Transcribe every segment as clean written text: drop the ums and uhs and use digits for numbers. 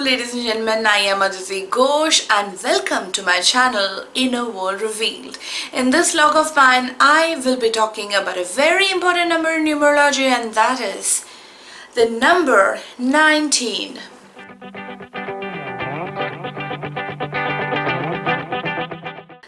ladies and gentlemen, I am Aditi Ghosh and welcome to my channel Inner World Revealed. In this vlog of mine, I will be talking about a very important number in numerology, and that is the number 19.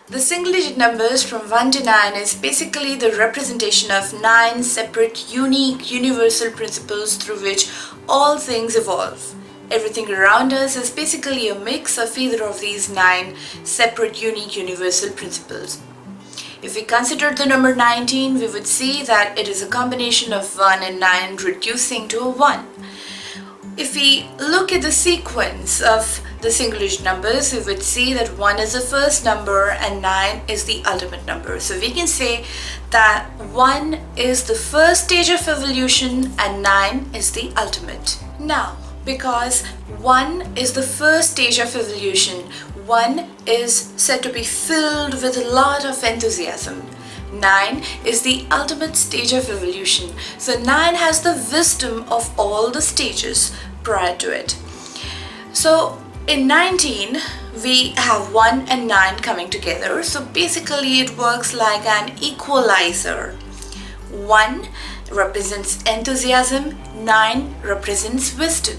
The single-digit numbers from 1 to 9 is basically the representation of 9 separate, unique, universal principles through which all things evolve. Everything around us is basically a mix of either of these 9 separate, unique, universal principles. If we consider the number 19, we would see that it is a combination of 1 and 9 reducing to a 1. If we look at the sequence of the single-digit numbers, we would see that 1 is the first number and 9 is the ultimate number. So we can say that 1 is the first stage of evolution and 9 is the ultimate. Now, because 1 is the first stage of evolution, 1 is said to be filled with a lot of enthusiasm. 9 is the ultimate stage of evolution. So 9 has the wisdom of all the stages prior to it. So in 19, we have 1 and 9 coming together. So basically it works like an equalizer. 1 represents enthusiasm, 9 represents wisdom.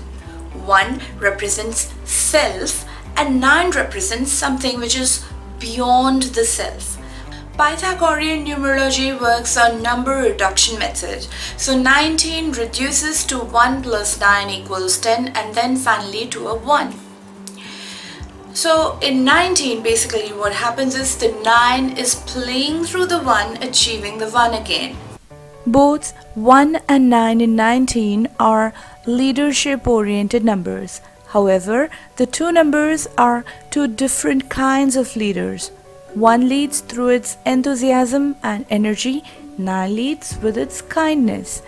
1 represents self and 9 represents something which is beyond the self. Pythagorean numerology works on number reduction method. So 19 reduces to 1 plus 9 equals 10 and then finally to a 1. So in 19, basically what happens is the 9 is playing through the 1, achieving the 1 again. Both 1 and 9 in 19 are leadership-oriented numbers. However, the two numbers are two different kinds of leaders. 1 leads through its enthusiasm and energy, 9 leads with its kindness.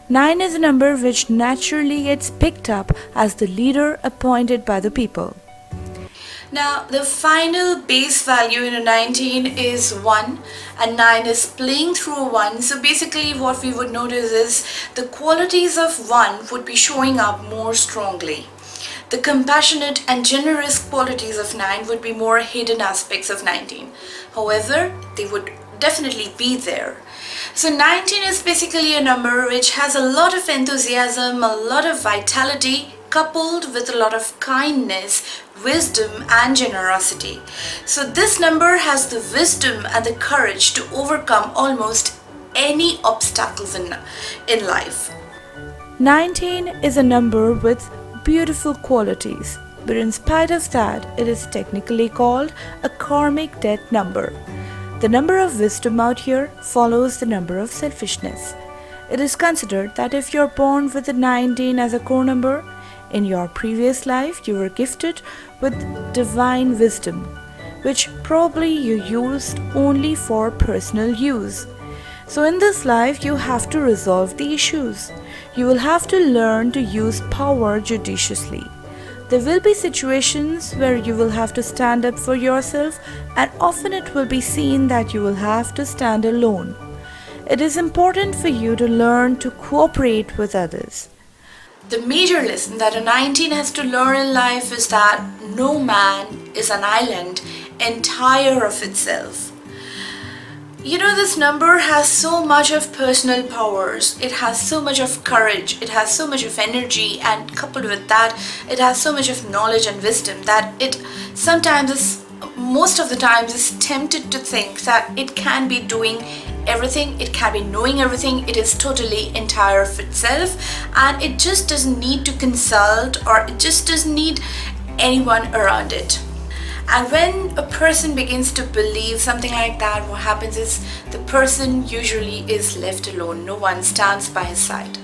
9 is a number which naturally gets picked up as the leader appointed by the people. Now, the final base value in a 19 is 1 and 9 is playing through a 1. So basically what we would notice is the qualities of 1 would be showing up more strongly. The compassionate and generous qualities of 9 would be more hidden aspects of 19. However, they would definitely be there. So 19 is basically a number which has a lot of enthusiasm, a lot of vitality, coupled with a lot of kindness, wisdom and generosity. So this number has the wisdom and the courage to overcome almost any obstacles in life. 19 is a number with beautiful qualities, but in spite of that, it is technically called a karmic death number. The number of wisdom out here follows the number of selfishness. It is considered that if you're born with a 19 as a core number, in your previous life you were gifted with divine wisdom, which probably you used only for personal use. So in this life you have to resolve the issues. You will have to learn to use power judiciously. There will be situations where you will have to stand up for yourself, and often it will be seen that you will have to stand alone. It is important for you to learn to cooperate with others. The major lesson that a 19 has to learn in life is that no man is an island entire of itself. You know, this number has so much of personal powers, it has so much of courage, it has so much of energy, and coupled with that, it has so much of knowledge and wisdom that it sometimes is, most of the times, is tempted to think that it can be doing everything, it can be knowing everything, it is totally entire of itself, and it just doesn't need to consult, or it just doesn't need anyone around it. And when a person begins to believe something like that, what happens is the person usually is left alone. No one stands by his side.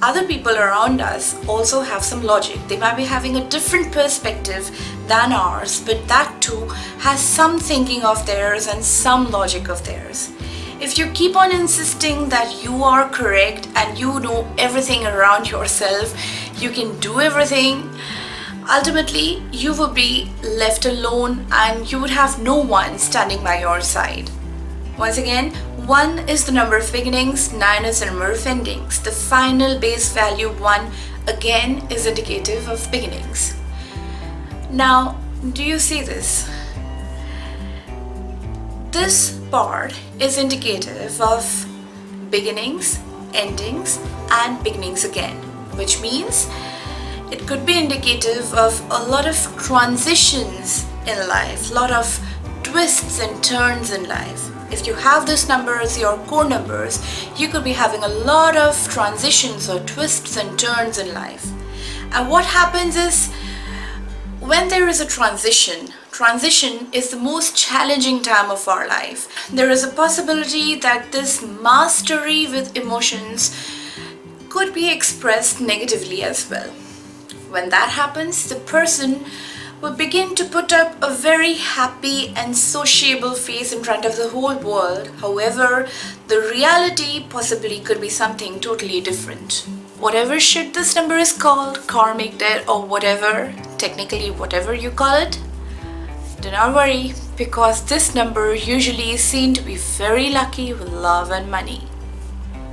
Other people around us also have some logic. They might be having a different perspective than ours, but that too has some thinking of theirs and some logic of theirs. If you keep on insisting that you are correct and you know everything around yourself, you can do everything, ultimately you will be left alone and you would have no one standing by your side. Once again, 1 is the number of beginnings, 9 is the number of endings. The final base value 1 again is indicative of beginnings. Now, do you see this? This part is indicative of beginnings, endings, and beginnings again, which means it could be indicative of a lot of transitions in life, a lot of twists and turns in life. If you have this number as your core numbers, you could be having a lot of transitions or twists and turns in life. And what happens is, when there is a transition is the most challenging time of our life. There is a possibility that this mastery with emotions could be expressed negatively as well. When that happens, the person will begin to put up a very happy and sociable face in front of the whole world. However, the reality possibly could be something totally different. Whatever shit this number is called, karmic debt or whatever, technically whatever you call it, do not worry, because this number usually is seen to be very lucky with love and money.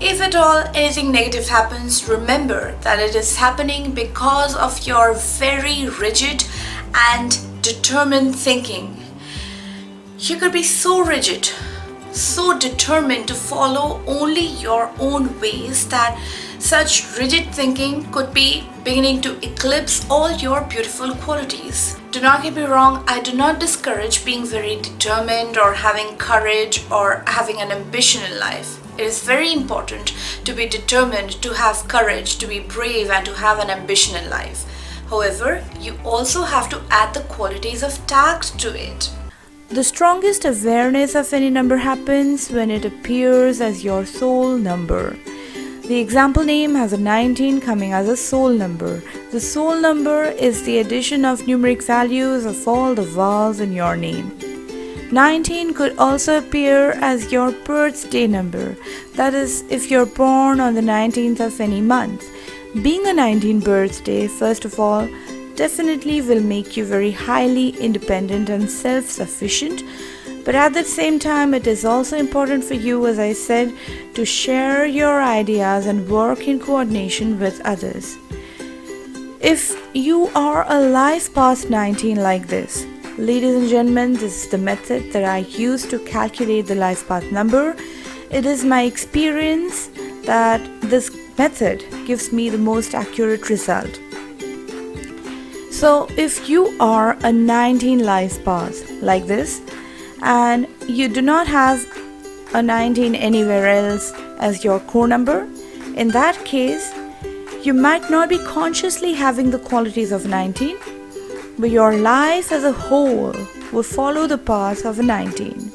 If at all anything negative happens, remember that it is happening because of your very rigid and determined thinking. You could be so rigid, so determined to follow only your own ways that such rigid thinking could be beginning to eclipse all your beautiful qualities. Do not get me wrong, I do not discourage being very determined or having courage or having an ambition in life. It is very important to be determined, to have courage, to be brave, and to have an ambition in life. However, you also have to add the qualities of tact to it. The strongest awareness of any number happens when it appears as your soul number. The example name has a 19 coming as a soul number. The soul number is the addition of numeric values of all the vowels in your name. 19 could also appear as your birthday number, that is, if you're born on the 19th of any month. Being a 19th birthday, first of all, definitely will make you very highly independent and self-sufficient, but at the same time it is also important for you, as I said, to share your ideas and work in coordination with others. If you are a life past 19 like this, ladies and gentlemen, this is the method that I use to calculate the life path number. It is my experience that this method gives me the most accurate result. So if you are a 19 life path like this and you do not have a 19 anywhere else as your core number, in that case you might not be consciously having the qualities of 19, but your life as a whole will follow the path of a 19.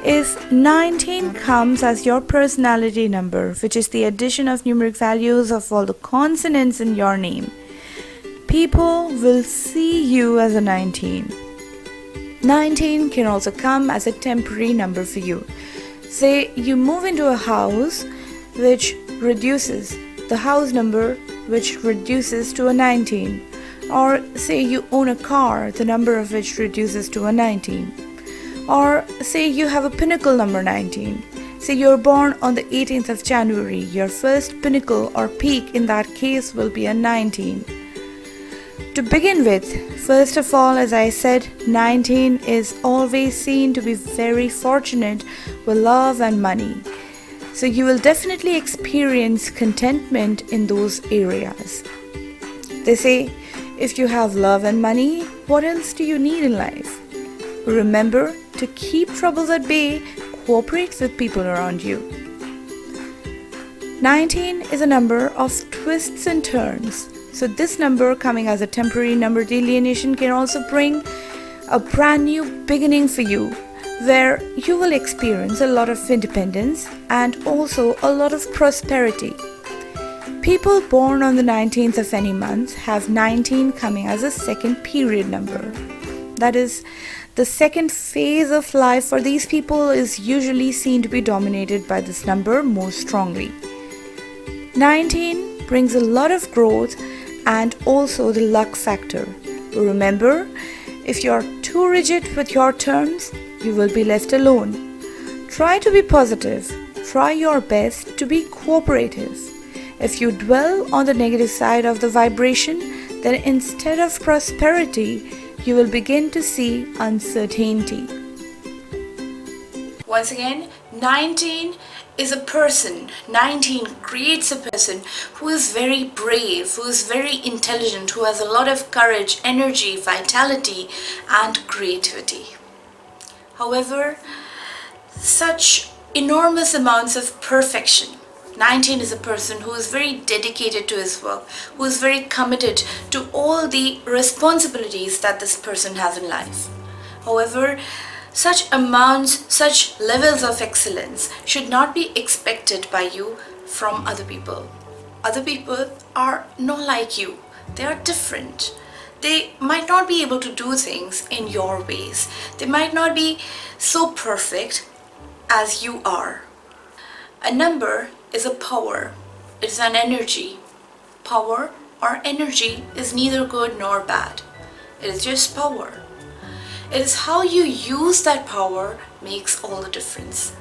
If 19 comes as your personality number, which is the addition of numeric values of all the consonants in your name, people will see you as a 19. 19 can also come as a temporary number for you. Say you move into a house which reduces the house number, which reduces to a 19. Or say you own a car, the number of which reduces to a 19. Or say you have a pinnacle number 19. Say you're born on the 18th of January, your first pinnacle or peak in that case will be a 19. To begin with, first of all, as I said, 19 is always seen to be very fortunate with love and money. So you will definitely experience contentment in those areas. They say, if you have love and money, what else do you need in life? Remember to keep troubles at bay, cooperate with people around you. 19 is a number of twists and turns. So this number coming as a temporary number delineation can also bring a brand new beginning for you, where you will experience a lot of independence and also a lot of prosperity. People born on the 19th of any month have 19 coming as a second period number. That is, the second phase of life for these people is usually seen to be dominated by this number most strongly. 19 brings a lot of growth and also the luck factor. Remember, if you're too rigid with your terms, you will be left alone. Try to be positive. Try your best to be cooperative. If you dwell on the negative side of the vibration, then instead of prosperity, you will begin to see uncertainty. Once again, 19 is a person. 19 creates a person who is very brave, who is very intelligent, who has a lot of courage, energy, vitality, and creativity. However, such enormous amounts of perfection. 19 is a person who is very dedicated to his work, who is very committed to all the responsibilities that this person has in life. However, such amounts, such levels of excellence should not be expected by you from other people. Other people are not like you. They are different. They might not be able to do things in your ways. They might not be so perfect as you are. A number is a power. It is an energy. Power or energy is neither good nor bad. It is just power. It is how you use that power makes all the difference.